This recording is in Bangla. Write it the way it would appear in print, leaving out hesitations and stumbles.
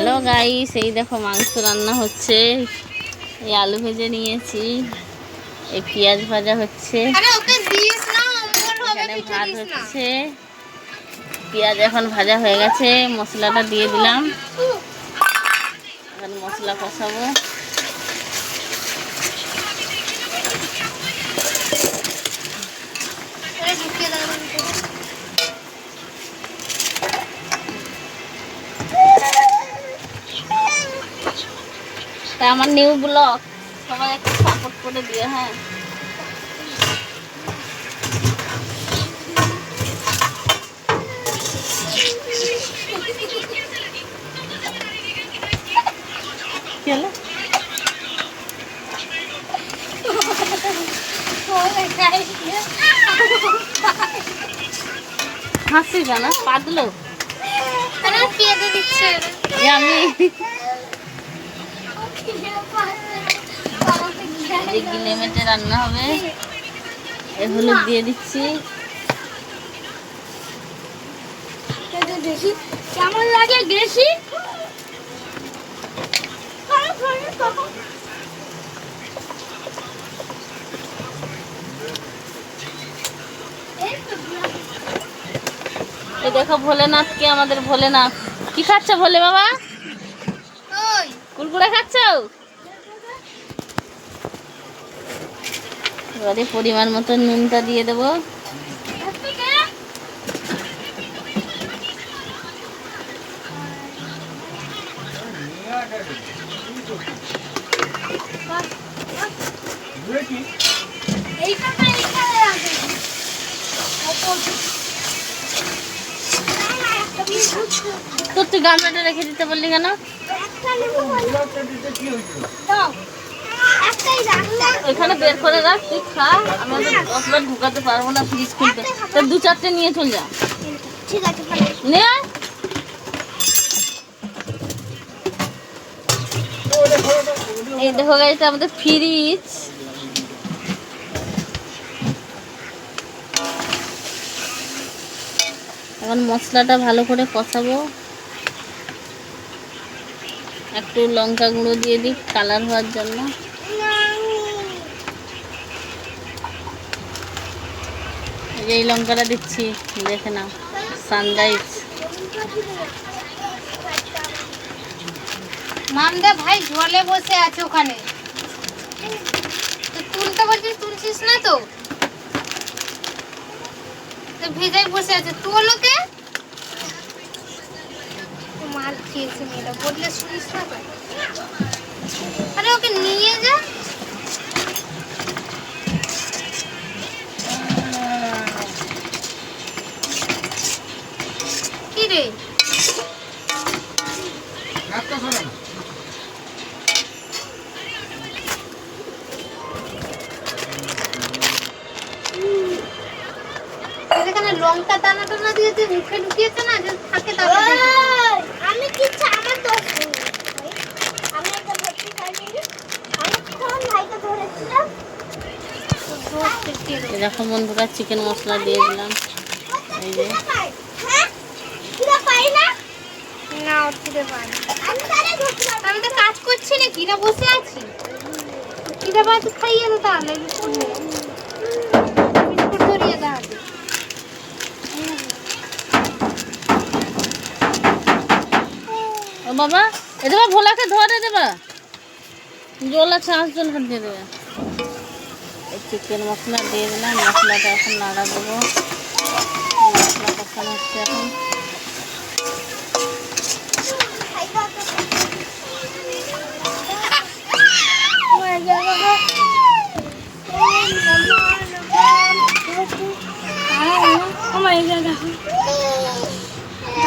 হ্যালো গাইস, এই দেখো মাংস রান্না হচ্ছে। এই আলু ভেজে নিয়েছি, এই পেঁয়াজ ভাজা হচ্ছে, এখানে ভাত হচ্ছে। পেঁয়াজ এখন ভাজা হয়ে গেছে, মশলাটা দিয়ে দিলাম। এখন মশলা কষাবো। আমার নিউ ব্লগ সবাই একটু সাপোর্ট করে দিও। হ্যাঁ, কি হলো? হাসি জানা পাদলো আমি গিলে মেটে রান্না হবে। এই হলুদ দিয়ে দিচ্ছি। দেখি কেমন লাগে গেছি। এই দেখো ভোলেনাথকে, আমাদের ভোলেনাথ কি খাচ্ছ? ভোলে বাবা কুরকুরে খাচ্ছ? এবারে পরিমাণ মতো নুনটা দিয়ে দেবো। তো তুই গামলাটা রেখে দিতে বললি কেন? এখানে বের করে রাখ, তুই খা। আমি অতবার ঢুকাতে পারবো না ফ্রিজ খুলতে। তো দু চারটে নিয়ে চল যা। ঠিক আছে, নে এই দেখো গাড়িটা আমাদের ফ্রিজ। এখন মশলাটা ভালো করে কষাবো। একটু লঙ্কা গুঁড়ো দিয়ে দিই কালার হওয়ার জন্য। এই লঙ্কাটা দিচ্ছি, দেখে নাও, সানরাইজ। মামদা ভাই জলে বসে আছে ওখানে, তুলতে বলছিস, তুলছিস না তো ভেজাই বসে আছে। তোল ওকে, মাল খেয়েছে মেয়েটা, বললে শুনিস না তো। আরে ওকে নিয়ে যা। কি রে এখানে লঙ্কা দানা টানা দিয়ে মুখে ঢুকিয়েছে না, যে থাকে তারপরে আমি কি আমার দোষ। আমি একটা ভর্তি খাইনি, আমি কোন ভাইকে ধরেছিলাম। এরকম বন্ধুরা চিকেন মশলা দিয়ে দিলাম। এই যে হ্যাঁ কিরা পাই না, না উঠতে পারি। আমি তো কাজ করছি না, কিরা বসে আছি। কিরা বাদ খাইয়ে তো তাহলে বিস্কুট ধরিয়ে দাও। ও বাবা, এ দেবা ভোলাকে ধরে দেবা, জোলা চাঁচ জন হাত দিয়ে দেবে। এই চিকেন মশলা দিয়ে দিলাম। মশলাটা এখন নাড়া দেবো। মশলা কষানো হচ্ছে এখন।